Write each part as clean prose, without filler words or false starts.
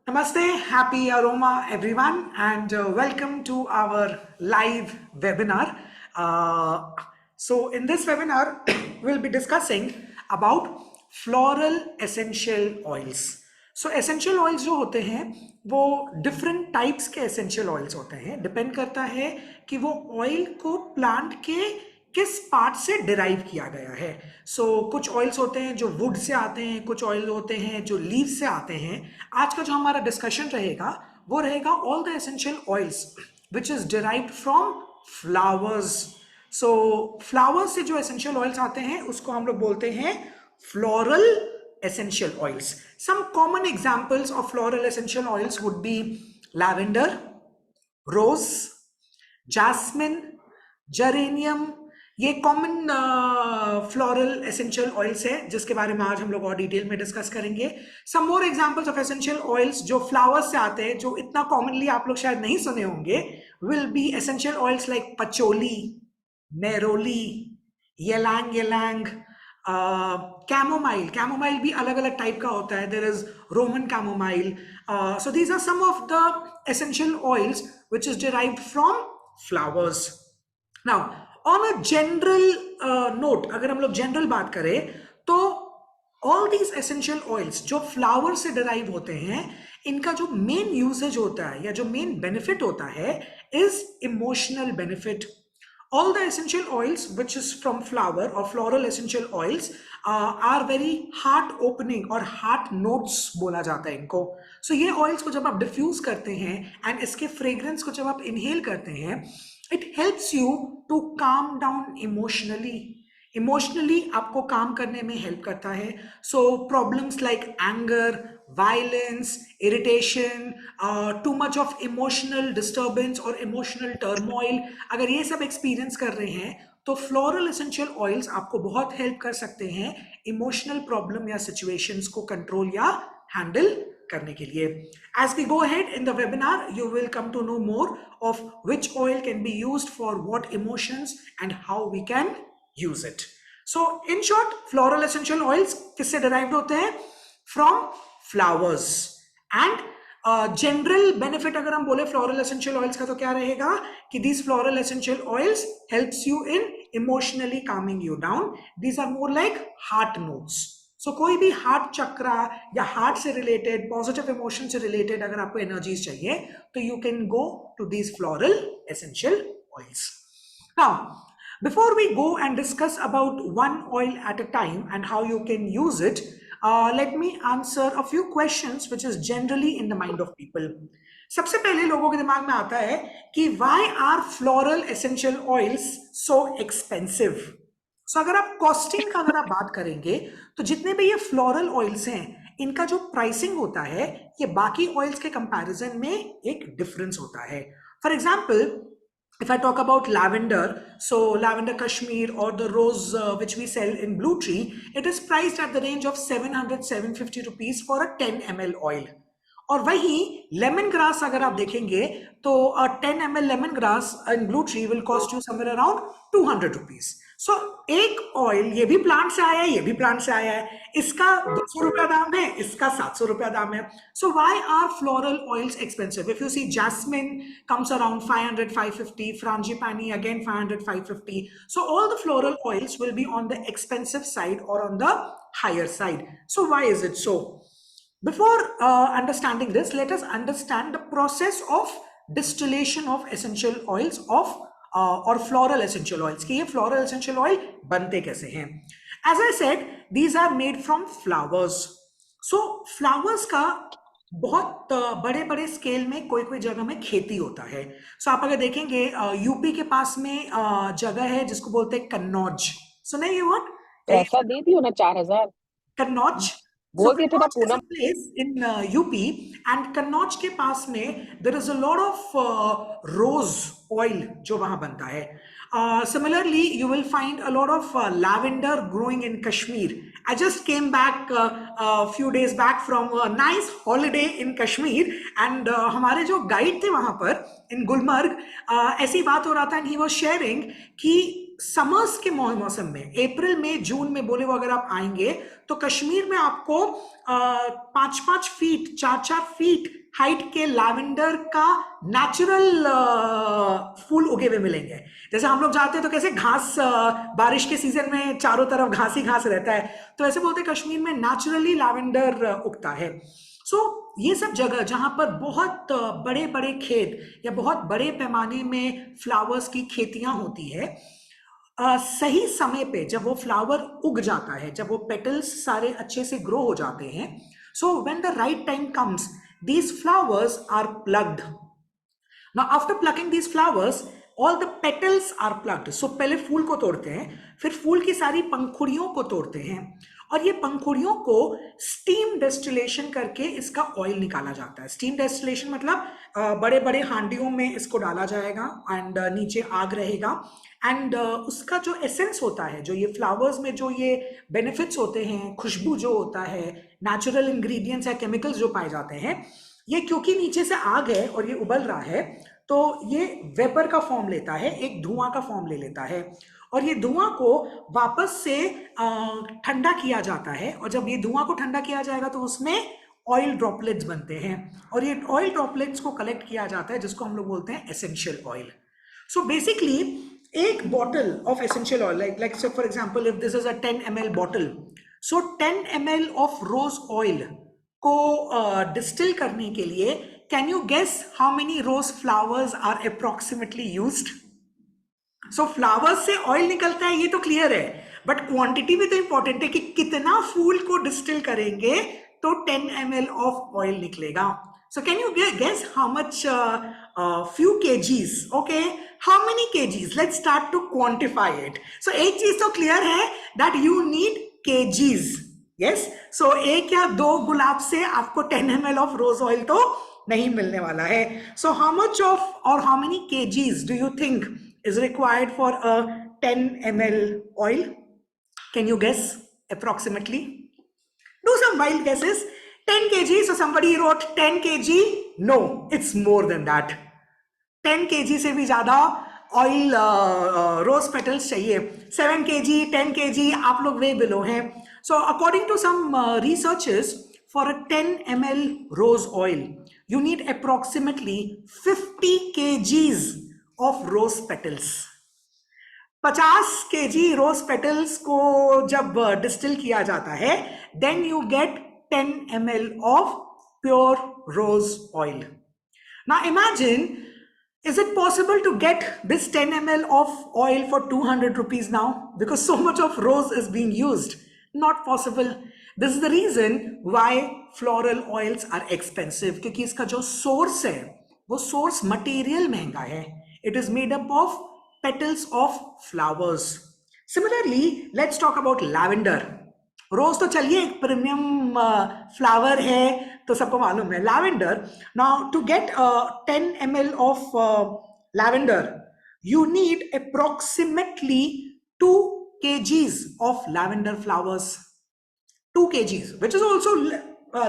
Namaste, happy aroma everyone, and welcome to our live webinar. In this webinar, we'll be discussing about floral essential oils. So essential oils जो होते हैं वो different types के essential oils होते हैं. Depend करता है कि वो oil को plant के किस पार्ट से डिराइव किया गया है. कुछ ऑयल्स होते हैं जो वुड से आते हैं, कुछ ऑयल होते हैं जो लीव से आते हैं. आज का जो हमारा डिस्कशन रहेगा वो रहेगा all the essential oils which is derived from flowers. Flowers से जो एसेंशियल ऑयल्स आते हैं उसको हम लोग बोलते हैं floral essential oils. Some common examples of floral essential oils would be lavender, rose, jasmine, geranium. ये कॉमन फ्लोरल एसेंशियल ऑयल्स है जिसके बारे में आज हम लोग और डिटेल में डिस्कस करेंगे. Some more examples of essential oils जो फ्लावर्स से आते हैं, जो इतना कॉमनली आप लोग शायद नहीं सुने होंगे, will be essential oils like patchouli, neroli, ylang ylang, chamomile. Chamomile भी अलग अलग टाइप का होता है. There is Roman chamomile. So these are some of the essential oils which is derived from flowers. Now on a general note, अगर हम लोग general बात करें तो ऑल दीज एसेंशियल ऑयल्स जो फ्लावर से डिराइव होते हैं, इनका जो मेन यूसेज होता है या जो मेन बेनिफिट होता है is emotional benefit. All the essential oils which is from flower or floral essential oils are very heart opening और heart notes बोला जाता है इनको. ये ऑयल्स को जब आप डिफ्यूज करते हैं एंड इसके फ्रेग्रेंस को जब आप इनहेल करते हैं, it helps you to calm down emotionally आपको काम करने में हेल्प करता है. Problems like anger, violence, irritation, too much of emotional disturbance और emotional turmoil, अगर ये सब एक्सपीरियंस कर रहे हैं तो फ्लोरल एसेंशियल ऑयल्स आपको बहुत हेल्प कर सकते हैं इमोशनल प्रॉब्लम या सिचुएशंस को कंट्रोल या हैंडल करने के लिए. As we go ahead in the webinar, you will come to know more of which oil can be used for what emotions and how we can use it. In short, floral essential oils किससे derived होते हैं? From flowers. And general benefit अगर हम बोले floral essential oils का तो क्या रहेगा कि these floral essential oils helps you in emotionally calming you down. These are more like heart notes. कोई भी हार्ट चक्रा या हार्ट से रिलेटेड, पॉजिटिव इमोशन से रिलेटेड अगर आपको एनर्जीज चाहिए तो you can go to these floral essential oils. Now before we go and discuss about one oil at a time and how you can use it, let me answer a few questions which is generally in the mind of people. सबसे पहले लोगों के दिमाग में आता है कि why are floral essential oils so expensive? अगर आप कॉस्टिंग का अगर आप बात करेंगे तो जितने भी ये फ्लोरल ऑयल्स हैं इनका जो प्राइसिंग होता है ये बाकी ऑयल्स के कंपैरिजन में एक डिफरेंस होता है. For example, if I talk about lavender, so lavender Kashmir or the rose which we sell in Blue Tree, it is priced at the range of 700-750 rupees for a 10 ml oil. और वही lemon grass अगर आप देखेंगे तो 10 ml lemon grass in blue tree will cost you somewhere around 200 rupees. एक oil ये भी plant से आया है, ये भी प्लांट से आया है, इसका 200 रुपया दाम है, इसका 700 रुपया दाम है. Why are floral oils expensive? If you see jasmine comes around 500-550, frangipani again 500-550. All the floral oils will be on the expensive side or on the higher side. Why is it so? Before understanding this, let us understand the process of distillation of essential oils of or floral essential oils. कि ये floral essential oil बनते कैसे हैं? As I said, these are made from flowers. Flowers का बहुत बड़े बड़े scale में कोई कोई जगह में खेती होता है. आप अगर देखेंगे यूपी के पास में जगह है जिसको बोलते हैं कन्नौज. सुने ये वर्ड? पैसा दे दियो ना 4000. Kannauj place in UP, and Kannauj के पास में there is a lot of rose oil जो वहाँ बनता है. Similarly, you will find a lot of lavender growing in Kashmir. I just came back a few days back from a nice holiday in Kashmir, and हमारे जो guide थे वहाँ पर in Gulmarg, ऐसी बात हो रहा था and he was sharing कि समर्स के मौसम में, अप्रैल में, जून में बोले वो अगर आप आएंगे तो कश्मीर में आपको 5-5 फीट, 4-4 फीट हाइट के लैवेंडर का नेचुरल फूल उगे हुए मिलेंगे। जैसे हम लोग जाते हैं तो कैसे घास, बारिश के सीजन में चारों तरफ घास ही घास रहता है, तो ऐसे बोलते हैं कश्मीर में नेचुरली लैवेंडर उगता है। सो ये सब जगह जहां पर बहुत बड़े बड़े खेत या बहुत बड़े पैमाने में फ्लावर्स की खेतियां होती है, सही समय पे जब वो फ्लावर उग जाता है, जब वो पेटल्स सारे अच्छे से ग्रो हो जाते हैं, so when the right time comes, these flowers are plucked. Now after plucking these flowers, all the petals are plucked. So पहले फूल को तोड़ते हैं, फिर फूल की सारी पंखुड़ियों को तोड़ते हैं, और ये पंखुड़ियों को स्टीम डेस्टिलेशन करके इसका ऑयल निकाला जाता है। स्टीम डेस्टिलेशन मतलब बड़े बड़े हांडियों में इसको डाला जाएगा एंड नीचे आग रहेगा, एंड उसका जो एसेंस होता है, जो ये फ्लावर्स में जो ये बेनिफिट्स होते हैं, खुशबू जो होता है, नेचुरल इंग्रेडिएंट्स या केमिकल्स जो पाए जाते हैं, ये क्योंकि नीचे से आग है और ये उबल रहा है, तो ये वेपर का फॉर्म लेता है, एक धुआं का फॉर्म ले लेता है, और ये धुआं को वापस से ठंडा किया जाता है, और जब ये धुआं को ठंडा किया जाएगा तो उसमें ऑयल ड्रॉपलेट्स बनते हैं, और ये ऑयल ड्रॉपलेट्स को कलेक्ट किया जाता है, जिसको हम लोग बोलते हैं एसेंशियल ऑयल। सो बेसिकली एक bottle of essential oil, like for example if this is a 10 ml bottle, so 10 ml of rose oil को डिस्टिल करने के लिए, can you guess how many rose flowers are approximately used? So flowers से oil निकलता है, ये तो clear है, बट क्वांटिटी भी तो इंपॉर्टेंट है कि कितना फूल को डिस्टिल करेंगे तो 10 ml ऑफ ऑयल निकलेगा। So can you guess how much? few kgs, okay? How many kgs? Let's start to quantify it. So एक चीज तो क्लियर है that you need kgs. Yes? So एक या दो गुलाब से आपको 10 ml of rose oil तो नहीं मिलने वाला है. So how much of or how many kgs do you think is required for a 10 ml oil? Can you guess approximately? Do some wild guesses. 10 kg. So somebody wrote 10 kg. No, it's more than that. 10 kg से भी ज्यादा oil rose petals चाहिए. 7 kg, 10 kg, आप लोग way below हैं. So according to some researches, for a 10 ml rose oil you need approximately 50 kgs of rose petals. 50 kg rose petals को जब distil किया जाता है, then you get 10 ml of pure rose oil. Now imagine, is it possible to get this 10 ml of oil for 200 rupees now? Because so much of rose is being used. Not possible. This is the reason why floral oils are expensive. क्योंकि इसका जो source है, वो source material महंगा है. It is made up of petals of flowers. Similarly, let's talk about lavender. रोज तो चलिए एक प्रीमियम फ्लावर है तो सबको मालूम है. Lavender, now to get 10 ml of lavender you need approximately 2 kgs of lavender flowers. 2 kgs, which is also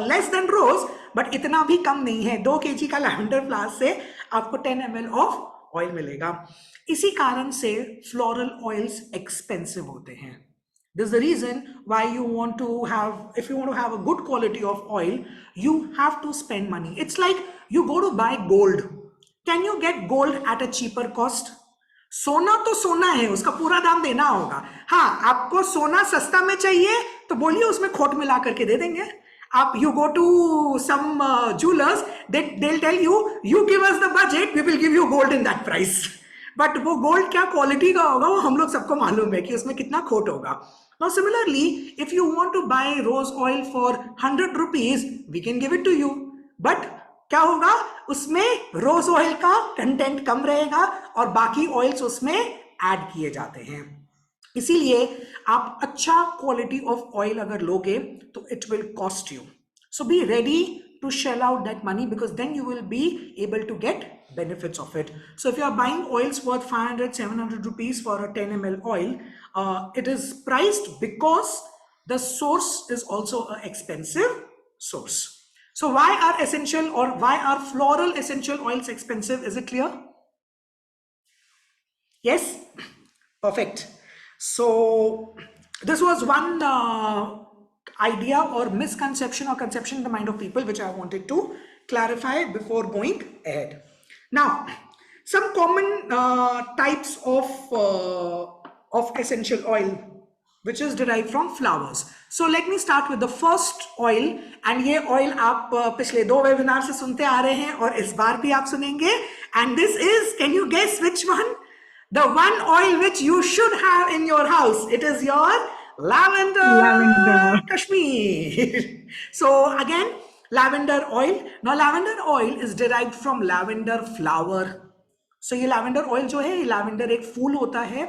less than rose, but इतना भी कम नहीं है. 2 kg का लैवेंडर फ्लावर से आपको 10 ml ऑफ ऑयल मिलेगा. इसी कारण से फ्लोरल ऑयल्स एक्सपेंसिव होते हैं. This is the reason why you want to have, if you want to have a good quality of oil, you have to spend money. It's like you go to buy gold. Can you get gold at a cheaper cost? सोना तो सोना है, उसका पूरा दाम देना होगा. हाँ, आपको सोना सस्ता में चाहिए तो बोलिए, उसमें खोट मिला करके दे देंगे. आप you go to some jewelers, they'll tell you, you give us the budget, we will give you gold in that price. But वो गोल्ड क्या क्वालिटी का होगा वो हम लोग सबको मालूम है कि उसमें कितना खोट होगा. Now similarly, if you want to buy rose oil for 100 rupees, we can give it to you. But क्या होगा, उसमें रोज ऑयल का कंटेंट कम रहेगा और बाकी ऑयल्स उसमें ऐड किए जाते हैं. इसीलिए आप अच्छा क्वालिटी ऑफ ऑयल अगर लोगे तो it will cost you. So be ready to shell out that money, because then you will be able to get benefits of it. So if you are buying oils worth 500-700 rupees for a 10 ml oil, it is priced because the source is also an expensive source. So why are essential or why are floral essential oils expensive? Is it clear? Yes? Perfect. So this was one idea or misconception or conception in the mind of people which I wanted to clarify before going ahead. Now, some common types of essential oil which is derived from flowers. So let me start with the first oil, and ये oil आप पिछले 2 webinar से सुनते आ रहे हैं और इस बार भी आप सुनेंगे, and this is, can you guess which one? The one oil which you should have in your house. It is your lavender Kashmir. So again, lavender oil. Now lavender oil is derived from lavender flower. So ये lavender oil जो है, ये lavender एक फूल होता है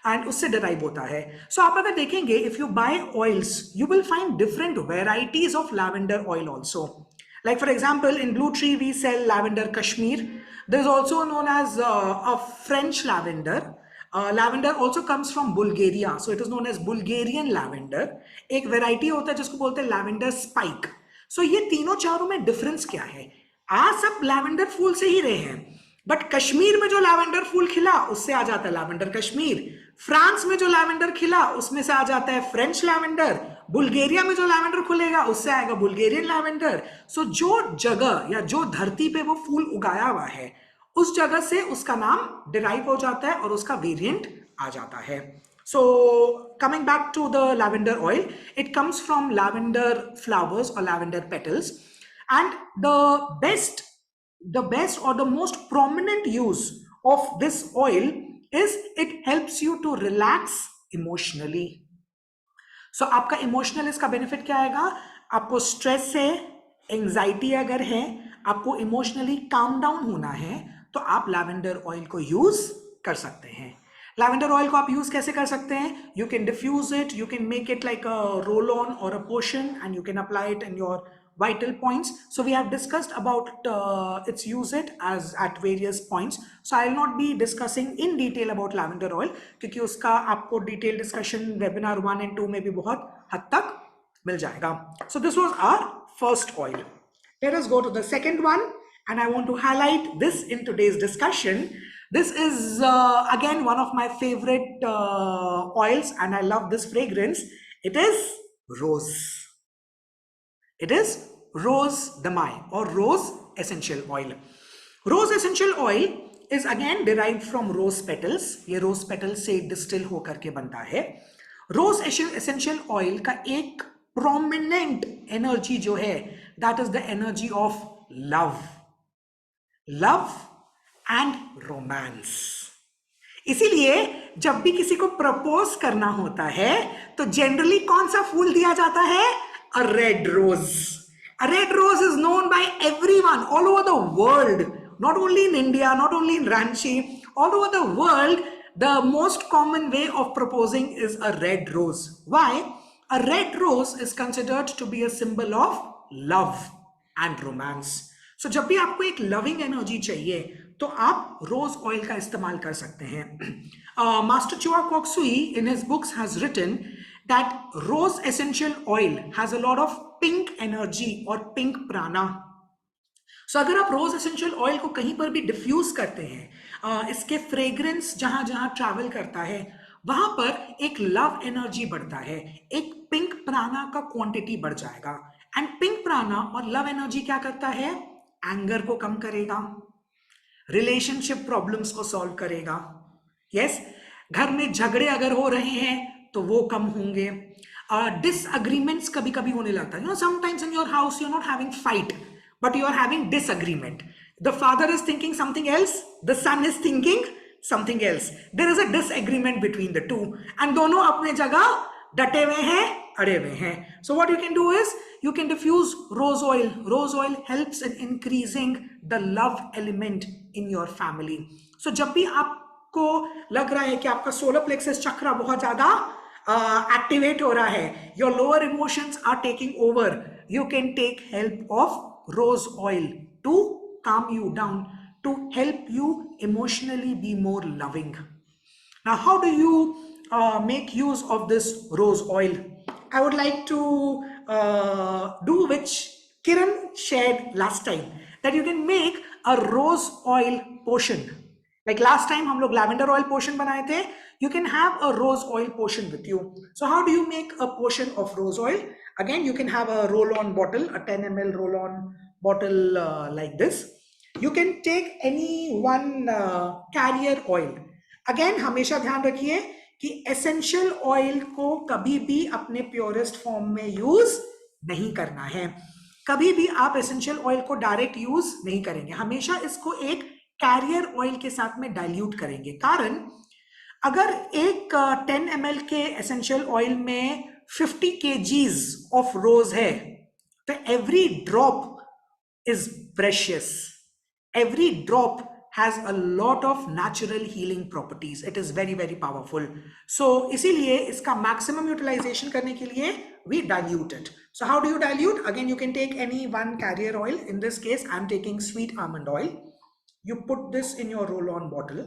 and उससे derive होता है. So आप अगर देखेंगे, if you buy oils, you will find different varieties of lavender oil also. Like for example, in Blue Tree we sell lavender Kashmir. There is also known as a French lavender. Lavender also comes from Bulgaria, so it is known as Bulgarian lavender. एक variety होता है जिसको बोलते हैं lavender spike. So ये तीनों चारों में difference क्या है? आ सब lavender फूल से ही रहे हैं, बट कश्मीर में जो lavender फूल खिला उससे आ जाता है lavender कश्मीर. फ्रांस में जो lavender खिला उसमें से आ जाता है French lavender. बुल्गारिया में जो लैवेंडर खुलेगा उससे आएगा बुल्गारियन लैवेंडर. सो जो जगह या जो धरती पे वो फूल उगाया हुआ है उस जगह से उसका नाम डिराइव हो जाता है और उसका वेरिएंट आ जाता है. So coming back to the lavender oil, it comes from lavender flowers और lavender petals, and the best or the most prominent use of this oil is it helps you to relax emotionally. सो आपका emotional इसका benefit क्या आएगा? आपको stress है, anxiety अगर है, आपको इमोशनली काम डाउन होना है, तो आप लैवेंडर ऑयल को यूज कर सकते हैं. लैवेंडर ऑयल को आप यूज कैसे कर सकते हैं? You can diffuse it, you can make it like a roll on और a potion, and you can apply it in your vital points. So we have discussed about its usage as at various points. So I'll not be discussing in detail about lavender oil क्योंकि उसका आपको detailed discussion webinar 1 and 2 में भी बहुत हद तक मिल जाएगा. So this was our first oil. Let us go to the second one, and I want to highlight this in today's discussion. This is again one of my favorite oils, and I love this fragrance. It is rose. It is rose damai or rose essential oil. Rose essential oil is again derived from rose petals. ये rose petals से distill होकर के बनता है. Rose essential oil का एक prominent energy जो है, that is the energy of love and romance. इसीलिए जब भी किसी को प्रपोज करना होता है तो जनरली कौन सा फूल दिया जाता है? A red rose. A red rose is known by everyone all over the world, not only in India, not only in Ranchi, all over the world. The most common way of proposing is a red rose. Why? A red rose is considered to be a symbol of love and romance. So जब भी आपको एक loving energy चाहिए तो आप rose oil का इस्तेमाल कर सकते हैं. Master Chua Kok Sui in his books has written that rose essential oil has a lot of pink energy or pink prana. So अगर आप रोज एसेंशियल ऑयल को कहीं पर भी डिफ्यूज करते हैं, इसके फ्रेग्रेंस जहां जहां ट्रैवल करता है वहां पर एक लव एनर्जी बढ़ता है, एक पिंक प्राना का क्वांटिटी बढ़ जाएगा. एंड पिंक प्राना और लव एनर्जी क्या करता है? एंगर को कम करेगा, रिलेशनशिप प्रॉब्लम्स को सॉल्व करेगा. यस, घर में झगड़े अगर हो रहे हैं तो वो कम होंगे. डिसअग्रीमेंट्स कभी कभी होने लगता है. Sometimes in your house you are not having fight but you are having disagreement. The father is thinking something else, the son is thinking something else. There is a disagreement between the two and दोनों अपने जगह डटे हुए हैं, अड़े हुए हैं. So what you can do is you can diffuse rose oil. Rose oil helps in increasing the love element in your family. So जब भी आपको लग रहा है कि आपका सोलर प्लेक्सस चक्र बहुत ज्यादा एक्टिवेट हो रहा है, your lower emotions are taking over, you can take help of rose oil to calm you down, to help you emotionally be more loving. Now, how do you make use of this rose oil? I would like to do which Kiran shared last time, that you can make a rose oil potion. Like last time हम लोग lavender oil potion बनाए थे, you can have a rose oil potion with you. So how do you make a potion of rose oil? Again, you can have a roll-on bottle, a 10 ml roll-on bottle like this. You can take any one carrier oil. Again, हमेशा ध्यान रखिए कि essential oil को कभी भी अपने purest form में use नहीं करना है. कभी भी आप essential oil को direct use नहीं करेंगे, हमेशा इसको एक कैरियर ऑयल के साथ में डाइल्यूट करेंगे. कारण अगर एक 10 ml के एसेंशियल ऑयल में 50 kgs ऑफ रोज है, तो every drop is precious. Every drop has a lot of natural healing properties. It is very very powerful. So इसीलिए इसका maximum utilization करने के लिए we dilute it. So how do you dilute? Again, you can take any one carrier oil. In this case, I'm taking sweet almond oil. You put this in your roll-on bottle.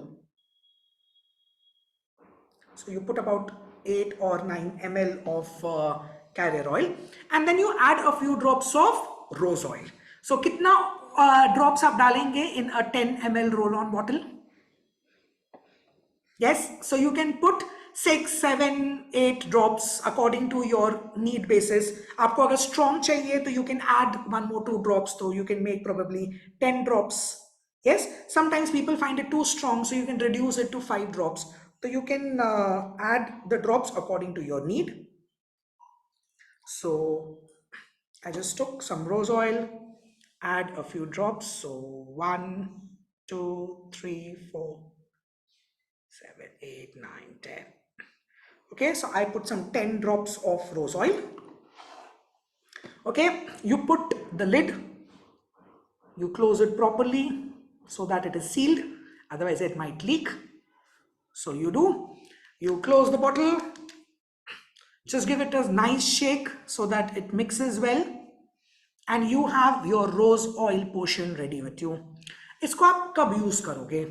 So you put about 8 or 9 ml of carrier oil, and then you add a few drops of rose oil. So कितना drops आप डालेंगे in a 10 ml roll-on bottle? Yes, so you can put 6, 7, 8 drops according to your need basis. आपको अगर strong चाहिए तो you can add 1 more 2 drops, so you can make probably 10 drops. Yes, sometimes people find it too strong, so you can reduce it to 5 drops. So you can add the drops according to your need. So I just took some rose oil, add a few drops. So 1, 2, 3, 4, 7, 8, 9, 10. Okay, so I put some 10 drops of rose oil. Okay, you put the lid, you close it properly so that it is sealed, otherwise it might leak. So you close the bottle, just give it a nice shake so that it mixes well, and you have your rose oil potion ready with you. इसको आप कब use करोगे?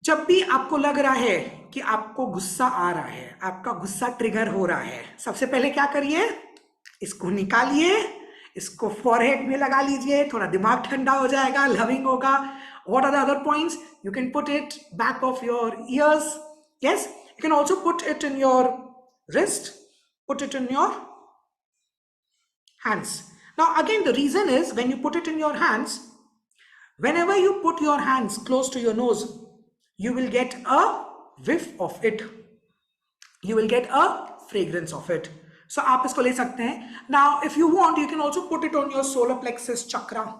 जब भी आपको लग रहा है कि आपको गुस्सा आ रहा है, आपका गुस्सा ट्रिगर हो रहा है, सबसे पहले क्या करिए, इसको निकालिए, इसको फॉरहेड में लगा लीजिए, थोड़ा दिमाग ठंडा हो जाएगा, लविंग होगा. What are the other points? You can put it back of your ears. Yes, you can also put it in your wrist, put it in your hands. Now again, the reason is when you put it in your hands, whenever you put your hands close to your nose, you will get a whiff of it. You will get a fragrance of it. So आप इसको ले सकते हैं. Now if you want, you can also put it on your solar plexus chakra.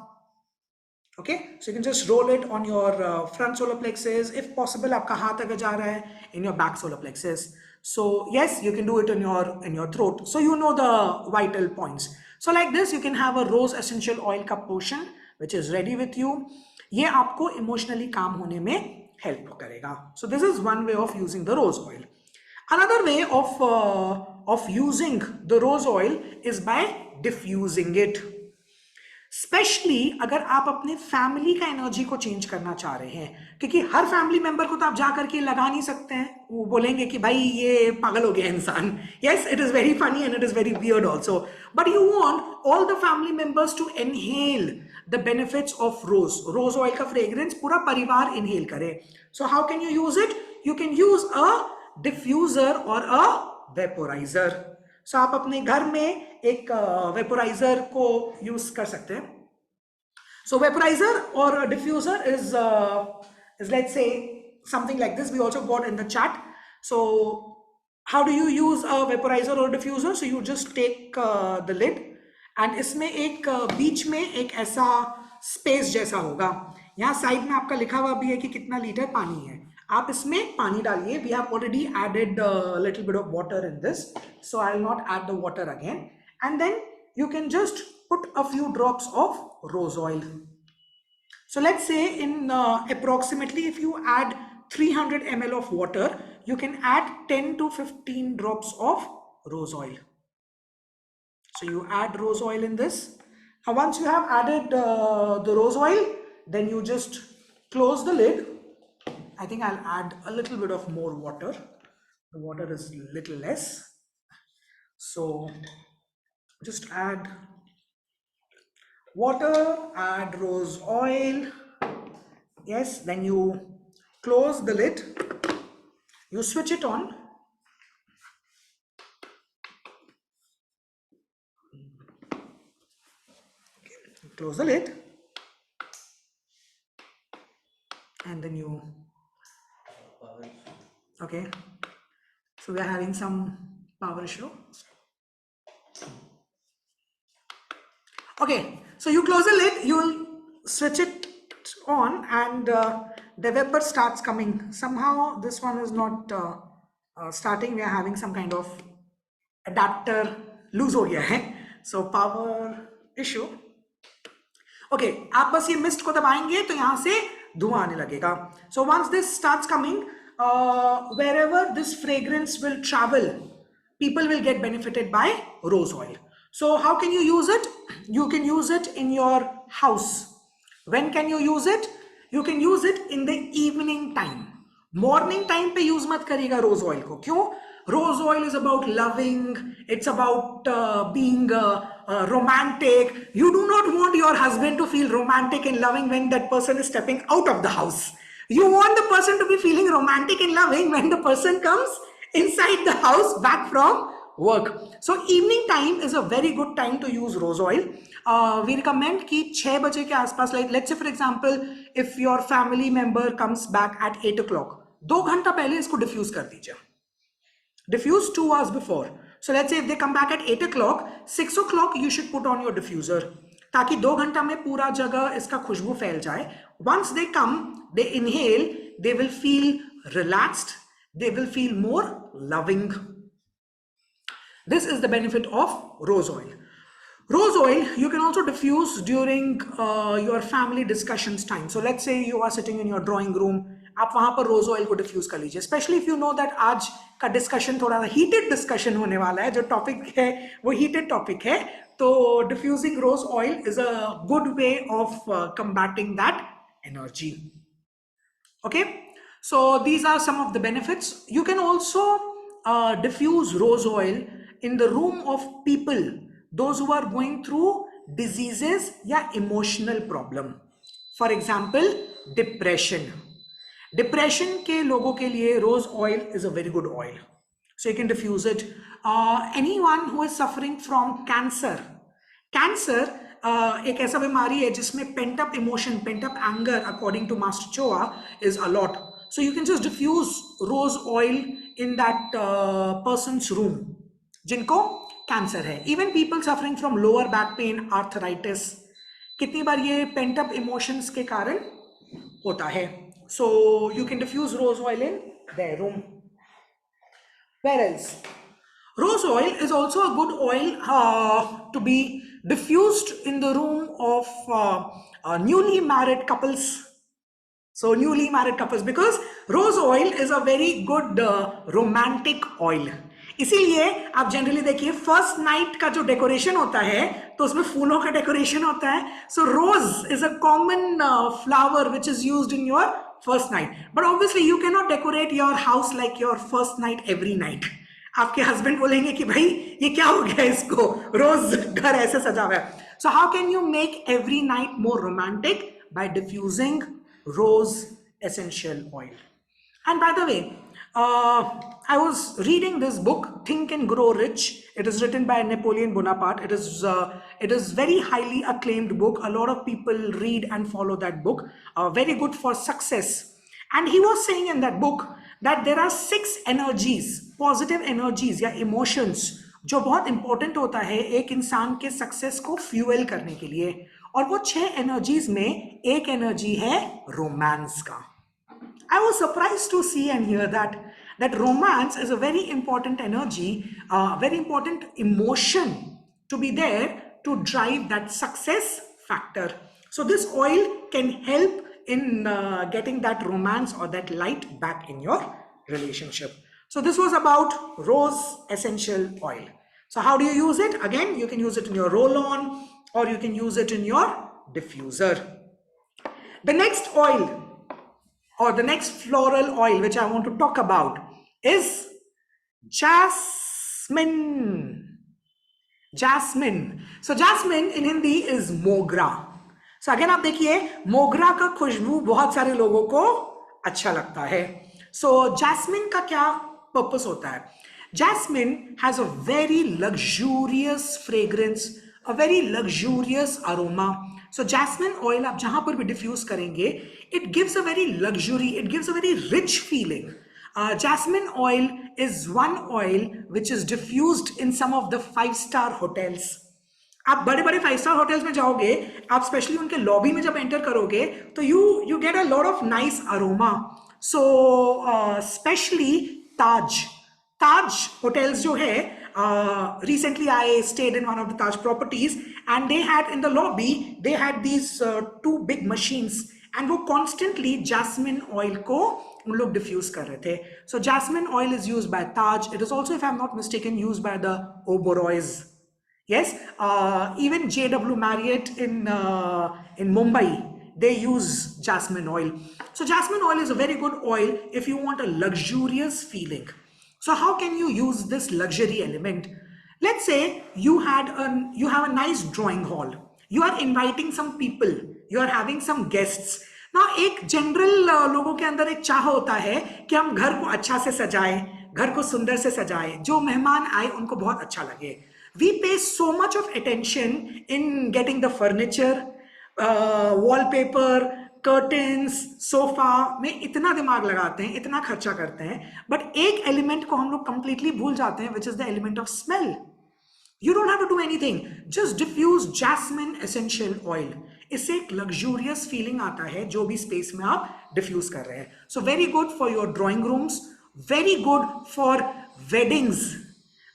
Okay, so you can just roll it on your front solar plexus. If possible, आपका हाथ अगर जा रहा है, in your back solar plexus. So yes, you can do it in your throat. So you know the vital points. So like this, you can have a rose essential oil का potion which is ready with you. ये आपको emotionally calm होने में help करेगा. So this is one way of using the rose oil. Another way of using the rose oil is by diffusing it. Specially अगर आप अपने family का energy को चेंज करना चाह रहे हैं, क्योंकि हर फैमिली मेंबर को तो आप जा करके लगा नहीं सकते हैं, वो बोलेंगे कि भाई ये पागल हो गया इंसान. Yes, it is very funny and it is very weird also, but you want all the family members to inhale the benefits of rose oil का फ्रेग्रेंस पूरा परिवार इनहेल करे. So how can you use it? You can use a diffuser और a vaporiser. सो आप अपने घर में एक वेपोराइजर को यूज कर सकते हैं. सो वेपोराइजर और diffuser is let's say something like this. We also got in the chat. So how do you use a vaporizer or diffuser? So you just take the lid, and इसमें एक बीच में एक ऐसा space जैसा होगा. यहाँ side में आपका लिखा हुआ भी है कि कितना लीटर पानी है. आप इसमें पानी डालिए. We have already added a little bit of water in this, so I will not add the water again. And then you can just put a few drops of rose oil. So let's say in approximately, if you add 300 ml of water, you can add 10 to 15 drops of rose oil. So you add rose oil in this. Now once you have added the rose oil, then you just close the lid. I think I'll add a little bit of more water. The water is a little less. So just add water, add rose oil. Yes, then you close the lid, you switch it on. Close the lid, and then you, okay, so we are having some power issue. Okay, so you close the lid, you will switch it on, and the vapor starts coming. Somehow this one is not starting. We are having some kind of adapter loose हो गया है, so power issue. Okay, आप बस ये mist को दबाएंगे तो यहां से धुआं आने लगेगा. So once this starts coming, wherever this fragrance will travel, people will get benefited by rose oil. So how can you use it? You can use it in your house. When can you use it? You can use it in the evening time. Morning time पे use मत करिएगा rose oil को. क्यों? Rose oil is about loving. It's about being romantic. You do not want your husband to feel romantic and loving when that person is stepping out of the house. You want the person to be feeling romantic and loving when the person comes inside the house back from work. So evening time is a very good time to use rose oil. We recommend कि 6 बजे के आसपास, like let's say for example, if your family member comes back at 8 o'clock, 2 घंटा पहले इसको diffuse कर दीजिए. Diffuse 2 hours before. So let's say if they come back at 8 o'clock, 6 o'clock you should put on your diffuser, ताकि 2 घंटा में पूरा जगह इसका खुशबू फैल जाए. Once they come, they inhale, they will feel relaxed, they will feel more loving. This is the benefit of rose oil. Rose oil you can also diffuse during your family discussions time. So let's say you are sitting in your drawing room, आप वहां पर रोज oil को diffuse कर लीजिए. Specially if you know that आज का discussion थोड़ा सा हीटेड डिस्कशन होने वाला है, जो टॉपिक है वो हीटेड टॉपिक है, तो diffusing rose oil is a good way of combating that energy. Okay, so these are some of the benefits. You can also diffuse rose oil in the room of people, those who are going through diseases या emotional problem. For example, depression. Depression के लोगों के लिए rose oil is a very good oil, so you can diffuse it. Anyone who is suffering from cancer, एक ऐसा बीमारी है जिसमें pent up emotion, pent up anger, according to Master Choa, is a lot. So you can just diffuse rose oil in that person's room जिनको cancer है. Even people suffering from lower back pain, arthritis, कितनी बार ये pent up emotions के कारण होता है. So you can diffuse rose oil in their room. Where else? Rose oil is also a good oil to be diffused in the room of newly married couples. So newly married couples, because rose oil is a very good romantic oil. इसीलिए आप generally देखिए first night का जो decoration होता है तो उसमें फूलों का डेकोरेशन होता है. So rose is a common flower which is used in your first night. But obviously you can not decorate your house like your first night every night. आपके हस्बैंड बोलेंगे कि भाई ये क्या हो गया, इसको रोज घर ऐसे सजा हुआ है. So how can you make every night more romantic? By diffusing rose essential oil. And by the way, I was reading this book, Think and Grow Rich. It is written by Napoleon Bonaparte. It is very highly acclaimed book. A lot of people read and follow that book. Very good for success. And he was saying in that book that there are 6 energies, positive energies या emotions, जो बहुत important होता है एक इंसान के success को fuel करने के लिए. और वो 6 एनर्जीज में एक एनर्जी है रोमांस का. I was surprised to see and hear that romance is a very important energy, very important emotion to be there to drive that success factor. So this oil can help in getting that romance or that light back in your relationship. So this was about rose essential oil. So how do you use it? Again, you can use it in your roll-on, or you can use it in your diffuser. The next oil, or the next floral oil which I want to talk about, is jasmine. Jasmine. So jasmine in Hindi is mogra. So again आप देखिए मोगरा का खुशबू बहुत सारे लोगों को अच्छा लगता है. सो जैस्मिन का क्या पर्पस होता है? Jasmine has a very luxurious fragrance, a very luxurious aroma. So jasmine oil आप जहां पर भी डिफ्यूज करेंगे, it gives a very luxury, it gives a very rich feeling. Jasmine oil is one oil which is diffused in some of the 5-star hotels. आप बड़े बड़े 5 star hotels में जाओगे, आप स्पेशली उनके लॉबी में जब एंटर करोगे तो you get a lot of nice aroma. So specially Taj Taj hotels जो है, recently I stayed in one of the Taj properties and they had in the lobby they had these two big machines and वो constantly jasmine oil को उन लोग diffuse कर रहे थे. So jasmine oil is used by Taj. It is also, if I'm not mistaken, used by the Oberois. Yes, even JW Marriott in Mumbai, they use jasmine oil. So jasmine oil is a very good oil if you want a luxurious feeling. So how can you use this luxury element? Let's say you have a nice drawing hall. You are inviting some people. You are having some guests. Now एक general लोगों के अंदर एक चाह होता है कि हम घर को अच्छा से सजाएं, घर को सुंदर से सजाएं, जो मेहमान आए उनको बहुत अच्छा लगे. We pay so much of attention in getting the furniture, wallpaper, curtains, sofa में इतना दिमाग लगाते हैं, इतना खर्चा करते हैं, बट एक एलिमेंट को हम लोग कंप्लीटली भूल जाते हैं, which is the element of smell. You don't have to do anything. Just diffuse jasmine essential oil. इससे एक luxurious feeling आता है जो भी space में आप diffuse कर रहे हैं. So very good for your drawing rooms. Very good for weddings.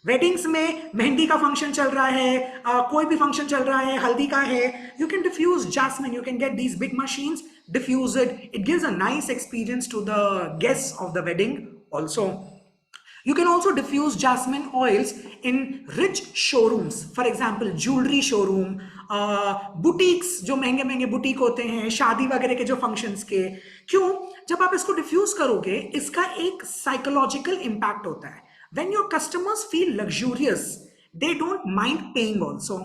Weddings में मेहंदी का फंक्शन चल रहा है, कोई भी फंक्शन चल रहा है, हल्दी का है, you can diffuse jasmine. You can get these big machines, diffuse it. It gives a nice experience to the guests of the wedding also. You can also diffuse jasmine oils in rich showrooms. For example, jewelry showroom, boutiques, जो महंगे महंगे boutique होते हैं शादी वगैरह के जो functions के. क्यों? जब आप इसको डिफ्यूज करोगे, इसका एक साइकोलॉजिकल इम्पैक्ट होता है. When your customers feel luxurious, they don't mind paying also.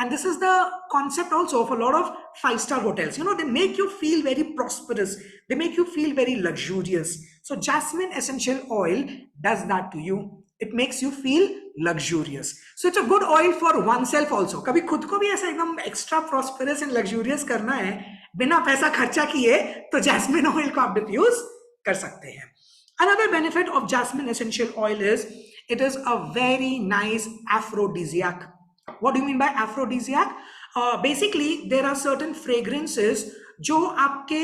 And this is the concept also of a lot of 5-star hotels. You know, they make you feel very prosperous. They make you feel very luxurious. So jasmine essential oil does that to you. It makes you feel luxurious. So it's a good oil for oneself also. कभी खुद को भी ऐसा एकदम extra prosperous and luxurious करना है, बिना पैसा खर्चा किए, तो jasmine oil को आप diffuse कर सकते हैं. Another benefit of jasmine essential oil is it is a very nice aphrodisiac. What do you mean by aphrodisiac? Basically, there are certain fragrances जो आपके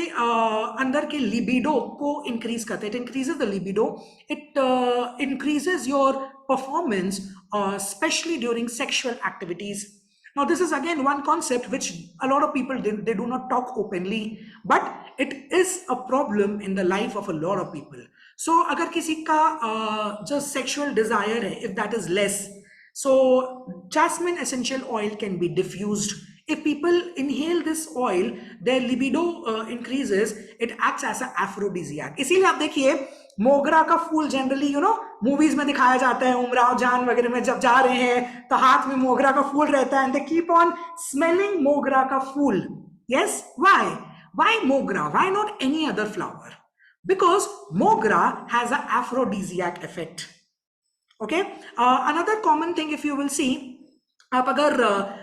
अंदर के libido को increase करते हैं. It increases the libido. It increases your performance, especially during sexual activities. Now, this is again one concept which a lot of people they do not talk openly, but it is a problem in the life of a lot of people. So, अगर किसी का जो sexual desire है, if that is less, so jasmine essential oil can be diffused. If people inhale this oil, their libido increases. It acts as an aphrodisiac. इसीलिए आप देखिए मोगरा का फूल जनरली मूवीज में दिखाया जाता है. उमराव जान वगैरह में जब जा रहे हैं तो हाथ में मोगरा का फूल रहता है, and they keep on smelling मोगरा का फूल. यस, व्हाई मोगरा? Why not any other flower? Because mogra has an aphrodisiac effect. Okay, another common thing, if you will see, आप अगर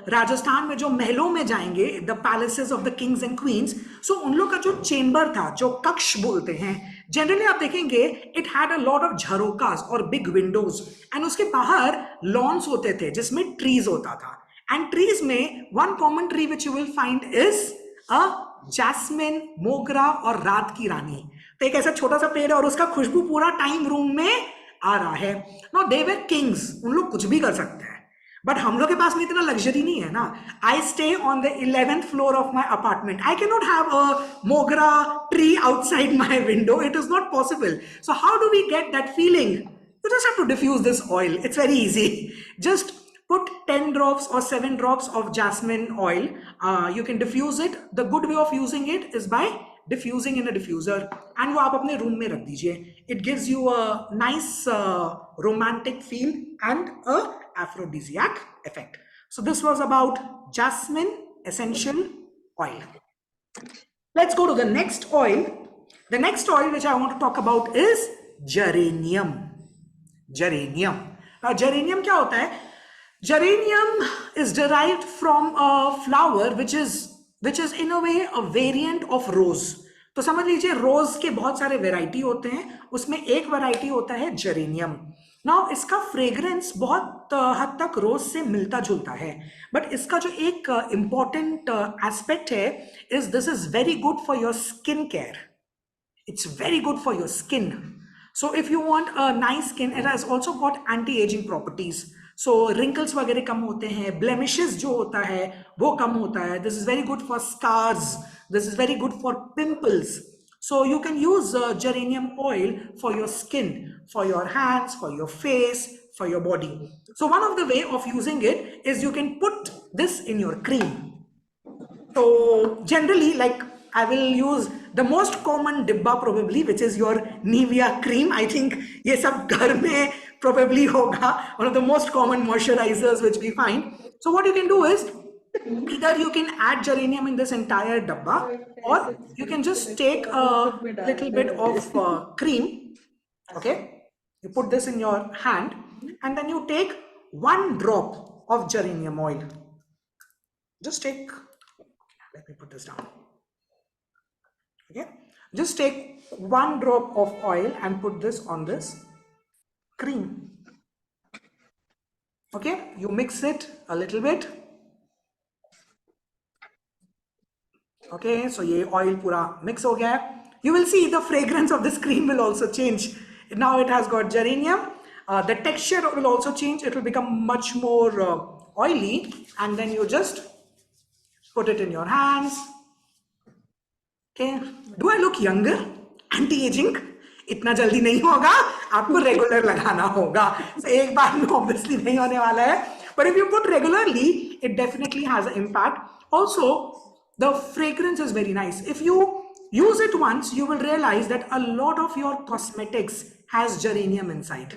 राजस्थान में जो महलों में जाएंगे, the palaces of the kings and queens, so उन लोग का जो चेंबर था, जो कक्ष बोलते हैं, जनरली आप देखेंगे it had a lot of jharokhas और बिग विंडोज, एंड उसके बाहर लॉन्स होते थे जिसमें ट्रीज होता था. एंड ट्रीज में one common tree which you will find is a jasmine, मोगरा और रात की रानी. तो एक ऐसा छोटा सा पेड़ है और उसका खुशबू पूरा टाइम रूम में आ रहा है. नो, दे वर किंग्स, उन लोग कुछ भी कर सकते हैं, बट हम लोग के पास में इतना लग्जरी नहीं है ना. I stay on the 11th floor of my apartment. I can not have a mogra tree outside my window. It is not possible. So how do we get that feeling? You just have to diffuse this oil. It's very easy. Just put 10 drops or 7 drops of jasmine oil. You can diffuse it. The good way of using it is by diffusing in a diffuser, and वो आप अपने room में रख दीजिए. It gives you a nice romantic feel and a aphrodisiac effect. So this was about jasmine essential oil. Let's go to the next oil, The next oil which I want to talk about is geranium. Geranium. Now geranium क्या होता है? Geranium is derived from a flower which is in a way a variant of rose. तो समझ लीजिए रोज के बहुत सारे variety होते हैं, उसमें एक वेराइटी होता है जेरेनियम. नाउ इसका फ्रेग्रेंस बहुत हद तक रोज से मिलता जुलता है, बट इसका जो एक इंपॉर्टेंट एस्पेक्ट है is this is very good for your skin care. It's very good for your skin. So if you want a nice skin, it has also got anti-aging properties. So wrinkles वगैरह कम होते हैं, blemishes जो होता है वो कम होता है. This is very good for scars. This is very good for pimples. So you can use geranium oil for your skin, for your hands, for your face, for your body. So one of the way of using it is you can put this in your cream. So generally, like I will use the most common dibba probably, which is your Nivea cream. I think ये सब घर में probably होगा. One of the most common moisturizers which we find. So what you can do is either you can add geranium in this entire dabba, or you can just take a little bit of cream. Okay, you put this in your hand and then you take 1 drop of geranium oil. Just take, let me put this down. Okay, just take 1 drop of oil and put this on this cream. Okay, you mix it a little bit. Okay, so ये oil पूरा mix हो गया है. You will see the fragrance of this cream will also change. Now it has got geranium. The texture will also change. It will become much more oily, and then you just put it in your hands. Okay, do I look younger? Anti-aging? इतना जल्दी नहीं होगा, आपको regular लगाना होगा. So एक बार में obviously नहीं होने वाला है, but if you put regularly, it definitely has an impact. Also, the fragrance is very nice. If you use it once, you will realize that a lot of your cosmetics has geranium inside.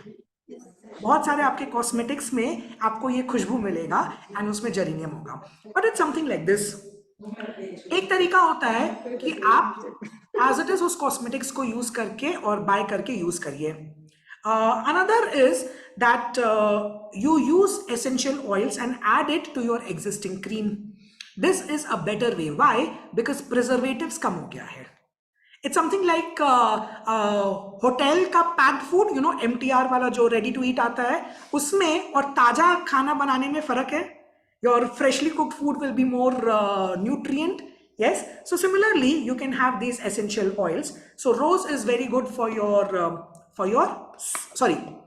बहुत सारे आपके cosmetics में आपको ये खुशबू मिलेगा and उसमें geranium होगा. But it's something like this. एक तरीका होता है कि आप एज इट इज उस कॉस्मेटिक्स को यूज करके और बाय करके यूज करिए. Another is that you use essential oils and add it to your existing cream. This is a better way. Why? Because preservatives कम हो गया है. It's something like होटल का packed food, you know, MTR वाला जो ready to eat आता है, उसमें और ताजा खाना बनाने में फर्क है. Your freshly cooked food will be more nutrient. Yes. So similarly, you can have these essential oils. So rose is very good for your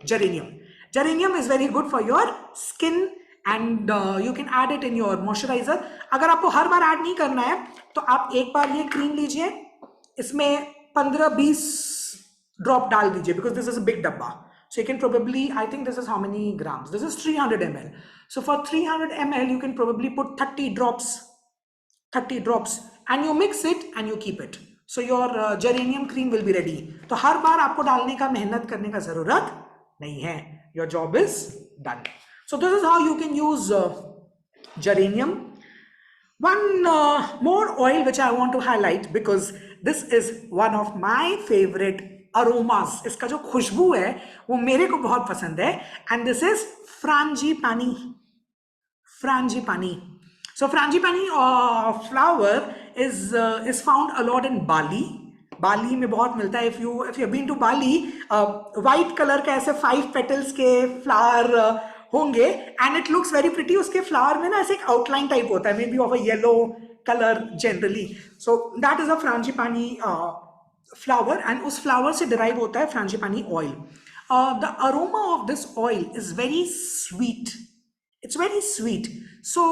geranium. Geranium is very good for your skin and you can add it in your moisturizer. अगर आपको हर बार add नहीं करना है तो आप एक बार ये cream लीजिए, इसमें 15-20 ड्रॉप डाल दीजिए, because this is a big dabba. So you can probably, I think this is how many grams? This is 300 ml. So for 300 ml, you can probably put 30 drops and you mix it and you keep it. So your geranium cream will be ready. तो हर बार आपको डालने का, मेहनत करने का जरूरत नहीं है. Your job is done. So this is how you can use geranium. One more oil which I want to highlight, because this is one of my favorite aromas. इसका जो खुशबू है वो मेरे को बहुत पसंद है, and this is frangipani. Frangipani. So frangipani flower is found a lot in Bali. बाली में बहुत मिलता है. if you have been to Bali, white color का ऐसे 5 petals के flower होंगे and it looks very pretty. उसके flower में ना ऐसे एक outline type होता है, maybe of a yellow color generally. So that is a frangipani flower and उस flower से derive होता है frangipani oil. The aroma of this oil is very sweet. It's very sweet. So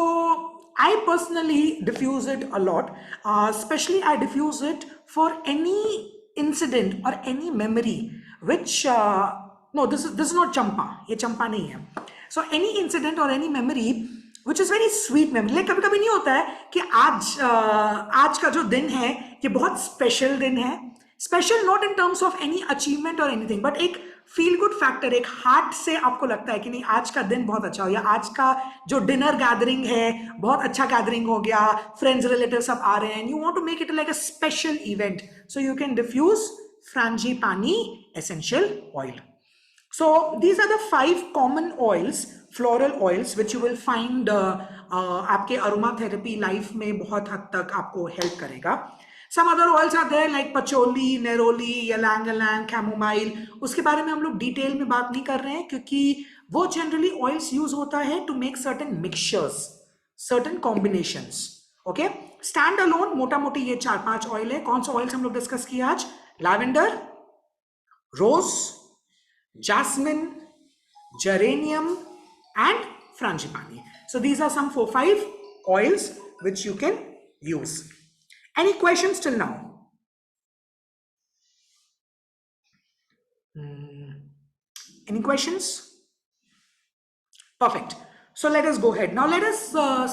I personally diffuse it a lot. Especially I diffuse it for any incident or any memory which no, this is not champa. ये champa नहीं है. So any incident or any memory which is very sweet memory. like कभी कभी नहीं होता है कि आज का जो दिन है ये बहुत स्पेशल दिन है. Special not in terms of any achievement और एनीथिंग, बट एक फील गुड फैक्टर, एक हार्ट से आपको लगता है कि नहीं आज का दिन बहुत अच्छा हो, या आज का जो डिनर गैदरिंग है बहुत अच्छा गैदरिंग हो गया, फ्रेंड्स रिलेटिव सब आ रहे हैं, you want to make it like a special event, so you can diffuse frangipani essential oil. So these are the 5 common oils, floral oils, which you will find आपके aromatherapy life में बहुत हद तक आपको help करेगा. Some other oils are there like patchouli, neroli, ylang ylang, chamomile. उसके बारे में हम लोग डिटेल में बात नहीं कर रहे हैं क्योंकि वो generally oils use होता है to make certain mixtures, certain combinations. Okay? Stand alone मोटा मोटी ये 4-5 ऑयल है. कौन सा ऑयल्स हम लोग डिस्कस किए आज? Lavender, rose, jasmine, geranium, and frangipani. So these are some 4-5 oils which you can use. Any questions till now? Any questions? Perfect. So let us go ahead. Now let us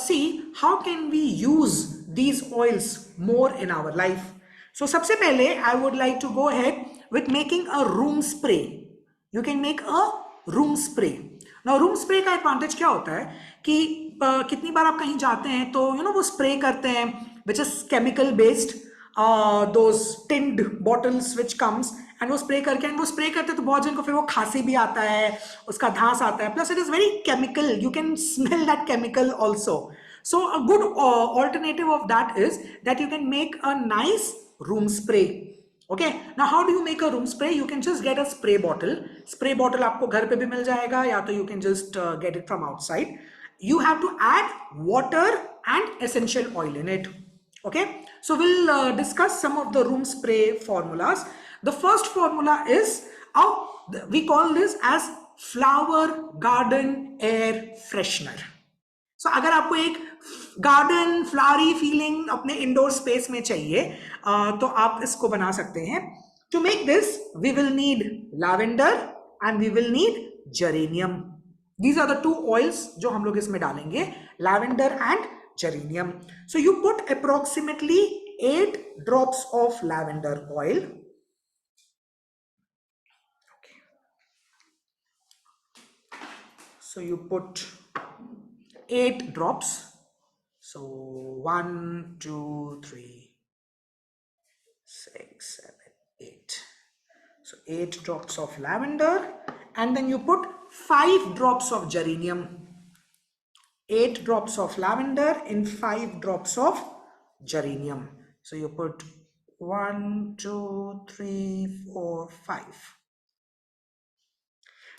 see how can we use these oils more in our life. So सबसे पहले I would like to go ahead with making a room spray. You can make a room spray. Now room spray का advantage क्या होता है कि कितनी बार आप कहीं जाते हैं तो वो spray करते हैं which is chemical based, those tinned bottles which comes, and वो spray करके and वो spray करते तो बहुत जन को फिर वो खांसी भी आता है, उसका धांस आता है, plus it is very chemical, you can smell that chemical also. So a good alternative of that is that you can make a nice room spray. Okay, now how do you make a room spray? You can just get a spray bottle आपको घर पे भी मिल जाएगा या तो you can just get it from outside. You have to add water and essential oil in it. Okay, so we'll discuss some of the room spray formulas. The first formula is we call this as flower garden air freshener. So अगर आपको एक garden flowery feeling अपने indoor space में चाहिए तो आप इसको बना सकते हैं. To make this we will need lavender and we will need geranium. These are the 2 oils जो हम लोग इसमें डालेंगे, lavender and geranium. So you put approximately 8 drops of lavender oil. So you put 8 drops. So 1, 2, 3, 6, 7, 8. So 8 drops of lavender, and then you put 5 drops of geranium. 8 drops of lavender in 5 drops of geranium. So you put 1, 2, 3, 4, 5.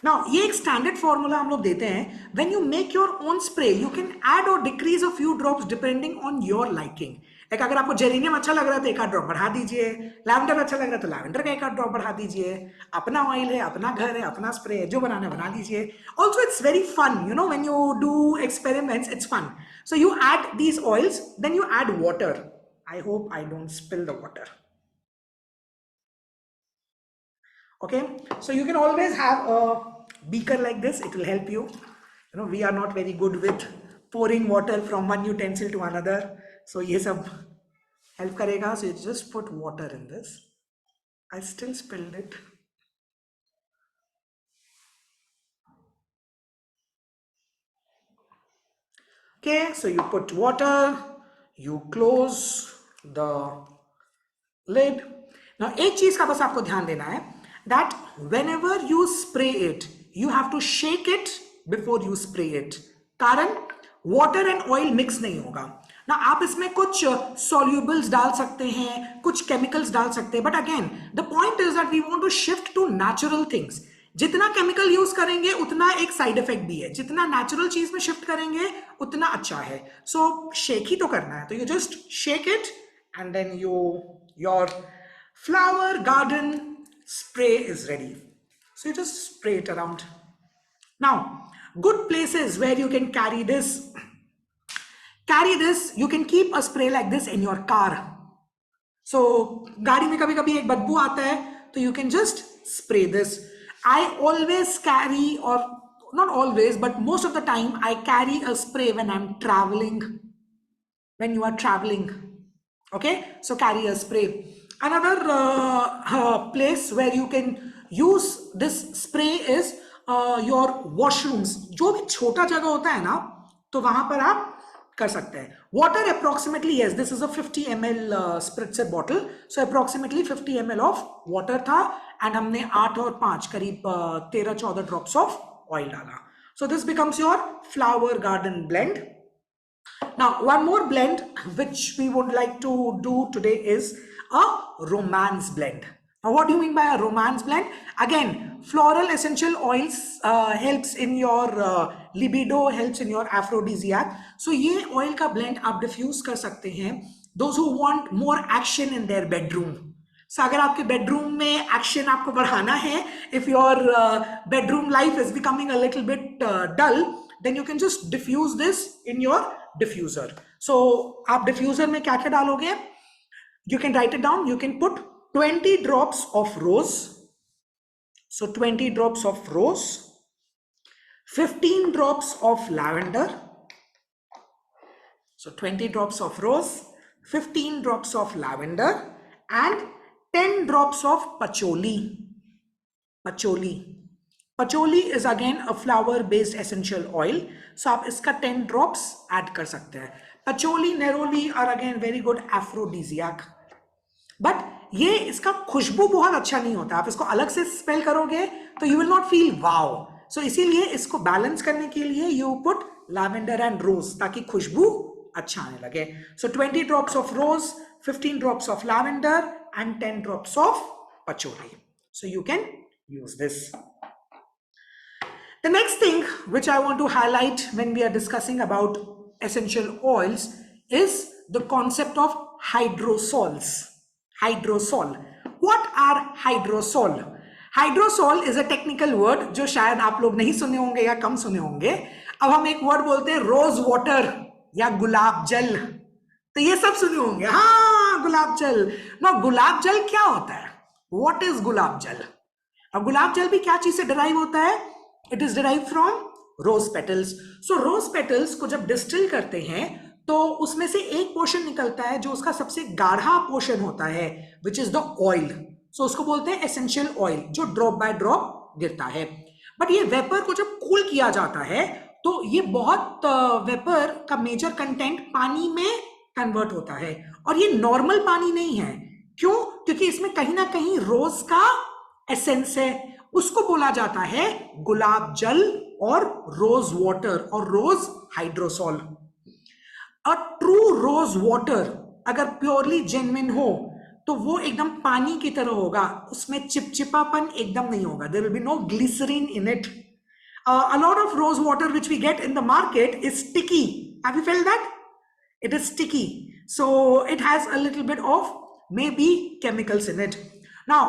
Now ये एक standard formula हम लोग देते हैं. When you make your own spray you can add और decrease a few drops depending on your liking. Like अगर आपको geranium अच्छा लग रहा है तो 1 आध ड्रॉप बढ़ा दीजिए, लैवेंडर अच्छा लग रहा है तो लैवेंडर का 1 आध ड्रॉप बढ़ा दीजिए. अपना ऑयल है, अपना घर है, अपना स्प्रे है, जो बनाना है बना लीजिए. Also it's very fun, when you do experiments it's fun. So you add these oils, then you add water. I hope I don't spill the water. Okay, so you can always have a beaker like this, it will help you. We are not very good with pouring water from one utensil to another, so ये सब help करेगा. So you just put water in this. I still spilled it. Okay, so you put water, you close the lid. Now एक चीज का बस आपको ध्यान देना है that whenever you spray it, you have to shake it before you spray it. कारण water and oil mix नहीं होगा ना. आप इसमें कुछ solubles डाल सकते हैं, कुछ chemicals डाल सकते हैं, but again the point is that we want to shift to natural things. जितना केमिकल यूज करेंगे उतना एक साइड इफेक्ट भी है, जितना नेचुरल चीज में शिफ्ट करेंगे उतना अच्छा है. सो शेक ही तो करना है, तो you just shake it and then your flower garden spray is ready. So you just spray it around. Now good places where you can carry this, you can keep a spray like this in your car. So गाड़ी में कभी कभी एक बदबू आता है तो you can just spray this. I always carry, or not always but most of the time I carry a spray when I'm traveling. When you are traveling, okay, so carry a spray. Another place where you can use this spray is your washrooms, जो भी छोटा जगह होता है ना, तो वहां पर आप कर सकते हैं. Water approximately, yes, this is a 50 ml spritzer bottle, so approximately 50 ml of water था, एंड हमने 8 और 5 करीब 13-14 ड्रॉप्स ऑफ ऑयल डाला. So this becomes your flower garden blend. Now, one more blend which we would like to do today is a romance blend. Now, what do you mean by a romance blend? Again, floral essential oils helps in your libido, helps in your aphrodisiac. So, ये oil का blend आप diffuse कर सकते हैं. Those who want more action in their bedroom. So, अगर आपके bedroom में action आपको बढ़ाना है, if your bedroom life is becoming a little bit dull, then you can just diffuse this in your diffuser. So आप diffuser में क्या क्या डालोगे? You can write it down. You can put 20 drops of rose. So 20 drops of rose, 15 drops of lavender. So 20 drops of rose, 15 drops of lavender, and 10 drops of patchouli. Patchouli. Patchouli is again a flower based essential oil, so आप इसका 10 drops add कर सकते हैं. Patchouli, neroli are again very good aphrodisiac, but ये इसका खुशबू बहुत अच्छा नहीं होता. आप इसको अलग से स्पेल करोगे तो you will not feel wow. So इसीलिए इसको बैलेंस करने के लिए you put lavender and rose, ताकि खुशबू अच्छा आने लगे. So 20 drops of rose, 15 drops of lavender, and 10 drops of patchouli. So you can use this. The next thing which I want to highlight when we are discussing about essential oils is the concept of hydrosols. Hydrosol. What are hydrosol? Hydrosol is a technical word जो शायद आप लोग नहीं सुने होंगे या कम सुने होंगे. अब हम एक वर्ड बोलते हैं रोज वाटर या गुलाब जल, तो ये सब सुने होंगे. हाँ, गुलाब जल. ना, गुलाब जल क्या होता है? What is गुलाब जल? अब गुलाब जल भी क्या चीज से डिराइव होता है? It is derived from rose petals. So rose petals को जब डिस्टिल करते हैं तो उसमें से एक पोर्शन निकलता है जो उसका सबसे गाढ़ा पोर्शन होता है, which is the oil. So उसको बोलते हैं essential oil, जो ड्रॉप बाय ड्रॉप गिरता है. बट ये वेपर को जब कूल किया जाता है तो ये बहुत वेपर का मेजर कंटेंट पानी में कन्वर्ट होता है, और ये नॉर्मल पानी नहीं है. क्यों? क्योंकि इसमें कहीं ना कहीं रोज का एसेंस है. उसको बोला जाता है गुलाब जल और रोज वाटर और rose hydrosol. A true rose water अगर प्योरली जेन्युइन हो तो वो एकदम पानी की तरह होगा, उसमें चिपचिपापन एकदम नहीं होगा. There will be no glycerine in it. A lot of rose water which we get in the market is sticky. Have you felt that? It is sticky. So it has a little bit of maybe chemicals in it. Now,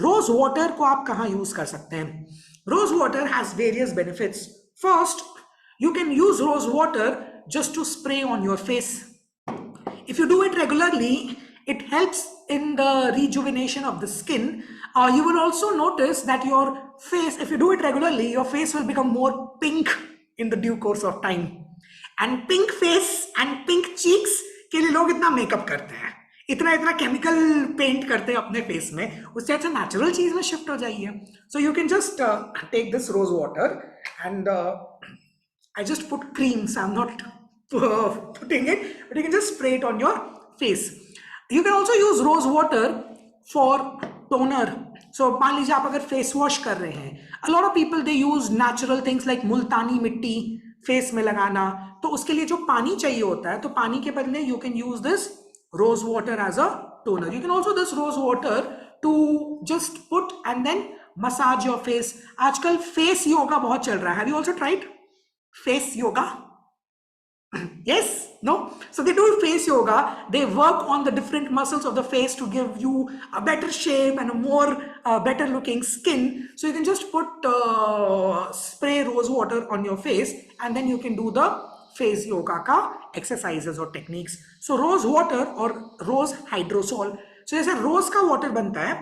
rose water को आप कहाँ use कर सकते हैं? Rose water has various benefits. First, you can use rose water just to spray on your face. If you do it regularly, it helps in the rejuvenation of the skin. You will also notice that your face, if you do it regularly, your face will become more pink in the due course of time. And pink face and pink cheeks के लिए लोग इतना makeup करते हैं, इतना इतना chemical paint करते हैं अपने फेस में, उससे अच्छा नेचुरल चीज में शिफ्ट हो जाइए. So you can just take this rose water and I just put creams, I am not putting it, but you can just spray it on your face. You can also use rose water for toner. So मान लीजिए आप अगर face wash कर रहे हैं, a lot of people they use natural things like मुल्तानी मिट्टी face में लगाना, तो उसके लिए जो पानी चाहिए होता है, तो पानी के बदले you can use this rose water as a toner. You can also this rose water to just put and then massage your face. आजकल face yoga बहुत चल रहा है. Have you also tried face yoga? Yes? No? So they do face yoga. They work on the different muscles of the face to give you a better shape and a more better looking skin. So you can just put spray rose water on your face and then you can do the face yoga ka exercises or techniques. So rose water or rose hydrosol. So जैसे rose का water बनता है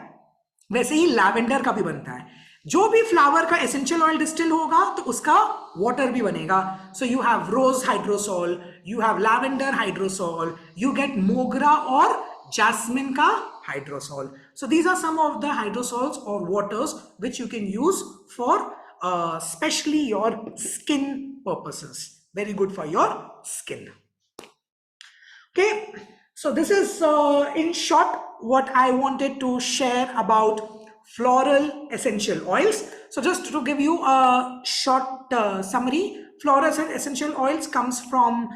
वैसे ही lavender का भी बनता है. जो भी फ्लावर का एसेंशियल ऑयल डिस्टिल होगा तो उसका वाटर भी बनेगा. So you have rose hydrosol, you have lavender hydrosol, you get मोगरा और jasmine का hydrosol. So these are some of the hydrosols or waters which you can use for especially your skin purposes. Very good for your skin. Okay, so this is in short what I wanted to share about floral essential oils. So just to give you a short summary, floral essential oils comes from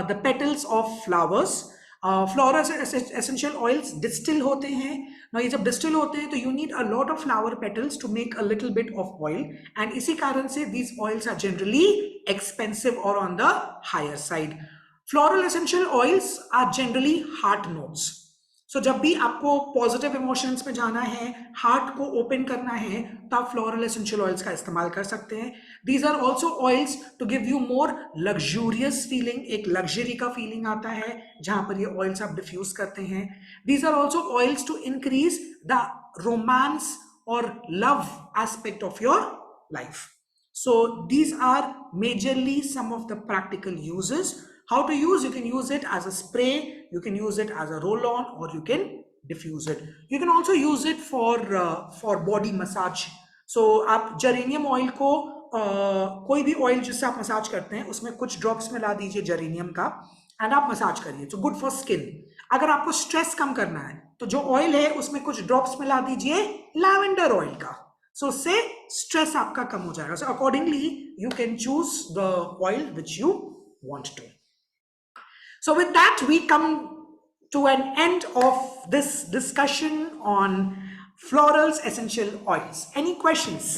the petals of flowers. Floral essential oils distill होते हैं. Now ये जब distill होते हैं तो you need a lot of flower petals to make a little bit of oil, and इसी कारण से these oils are generally expensive or on the higher side. Floral essential oils are generally heart notes. So जब भी आपको positive emotions में जाना है, heart को ओपन करना है, तो आप फ्लोरल एसेंशियल ऑयल्स का इस्तेमाल कर सकते हैं. These are also oils to give you more luxurious feeling. एक लग्जरी का फीलिंग आता है जहां पर ये ऑयल्स आप डिफ्यूज करते हैं. These are also oils to increase the romance और love aspect of your life. So these are majorly some of the practical uses. How to use? You can use it as a spray, you can use it as a roll-on, or you can diffuse it. You can also use it for body massage. So आप geranium oil को कोई भी oil जिससे आप massage करते हैं उसमें कुछ drops मिला दीजिए geranium का and आप मसाज करिए. So good for skin. अगर आपको stress कम करना है तो जो oil है उसमें कुछ drops मिला दीजिए lavender oil का. So उससे stress आपका कम हो जाएगा. So accordingly you can choose the oil which you want to. So with that, we come to an end of this discussion on florals essential oils. Any questions?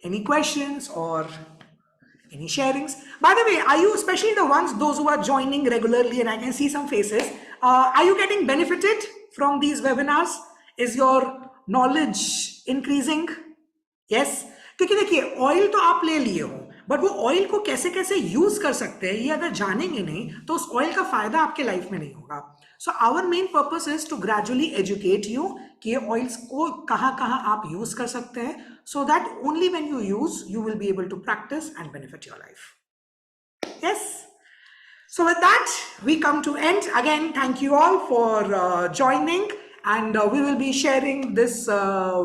Any questions or any sharings? By the way, are you, especially the ones, those who are joining regularly, and I can see some faces, are you getting benefited from these webinars? Is your knowledge increasing? Yes? क्योंकि देखिए oil तो आप ले लिए हो, but वो oil को कैसे कैसे यूज कर सकते हैं ये अगर जानेंगे नहीं तो उस ऑयल का फायदा आपके लाइफ में नहीं होगा. So our main purpose is to gradually educate you कि ये ऑयल्स को कहाँ कहाँ आप यूज कर सकते हैं, so that only when you use you will be able to practise and benefit your life. Yes. So with that, we come to end. Again, thank you all for joining. And we will be sharing this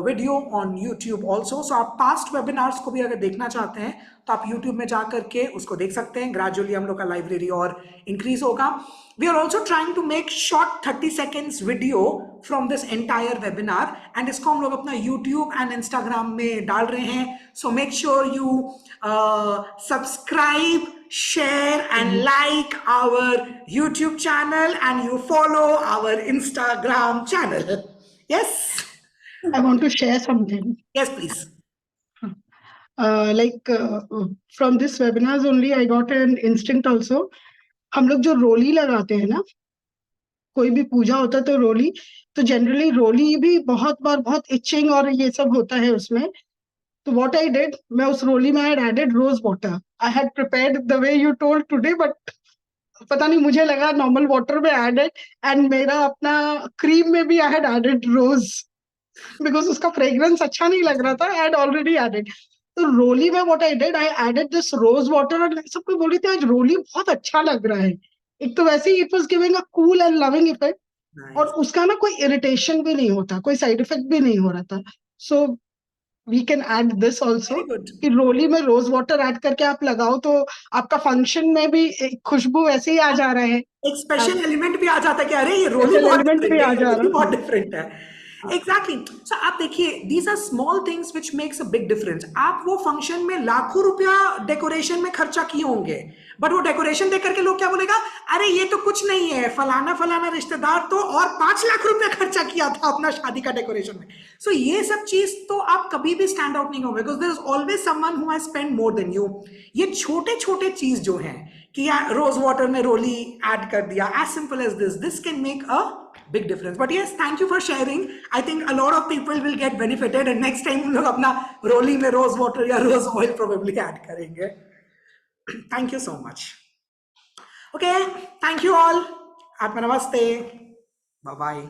video on YouTube also. So आप past webinars को भी अगर देखना चाहते हैं तो आप YouTube में जा करके उसको देख सकते हैं. Gradually हम लोग का library और increase होगा. We are also trying to make short 30 seconds video from this entire webinar, and इसको हम लोग अपना YouTube and Instagram में डाल रहे हैं. So make sure you subscribe, share and like our YouTube channel, and you follow our Instagram channel. Yes? I want to share something. Yes, please. From this webinars only, I got an instinct also. हम लोग जो रोली लगाते हैं ना, कोई भी पूजा होता है तो रोली, तो जनरली रोली भी बहुत बार बहुत इचिंग और ये सब होता है उसमें. So what I did, मैं उस रोली में I had added rose water. I had prepared the way you told today, but पता नहीं मुझे लगा normal water में added, and मेरा अपना cream में भी I had added rose because उसका fragrance अच्छा नहीं लग रहा था. I had already added. तो रोली में what I did, I added this rose water और सबको बोल रही थी आज रोली बहुत अच्छा लग रहा है. एक तो वैसे ही it was giving a cool and loving effect. और उसका ना कोई irritation भी नहीं होता, कोई side effect भी नहीं हो रहा था. So we can add this also कि रोली में रोज वाटर ऐड करके आप लगाओ तो आपका फंक्शन में भी एक खुशबू ऐसे ही आ जा रहा है. एक स्पेशल एलिमेंट भी आ जाता है कि अरे ये रोली बहुत डिफरेंट है. एग्जैक्टली. सो आप देखिए, these are small things which makes a big difference. आप वो फंक्शन में लाखों रुपया डेकोरेशन में खर्चा किए होंगे, बट वो डेकोरेशन देख करके लोग क्या बोलेगा, अरे ये तो कुछ नहीं है, फलाना फलाना रिश्तेदार तो और 5 लाख रुपया खर्चा किया था अपना शादी का डेकोरेशन में. सो ये सब चीज तो आप कभी भी स्टैंड आउट नहीं होंगे, because there is always someone who has spend more than you. ये छोटे छोटे चीज जो हैं कि रोज वाटर में रोली ऐड कर दिया, as simple as this can make a big difference. But yes, thank you for sharing. I think a lot of people will get benefited, and next time हम लोग अपना रोली में rose water या rose oil probably add करेंगे. Thank you so much. Okay, thank you all. Atma namaste. Bye bye.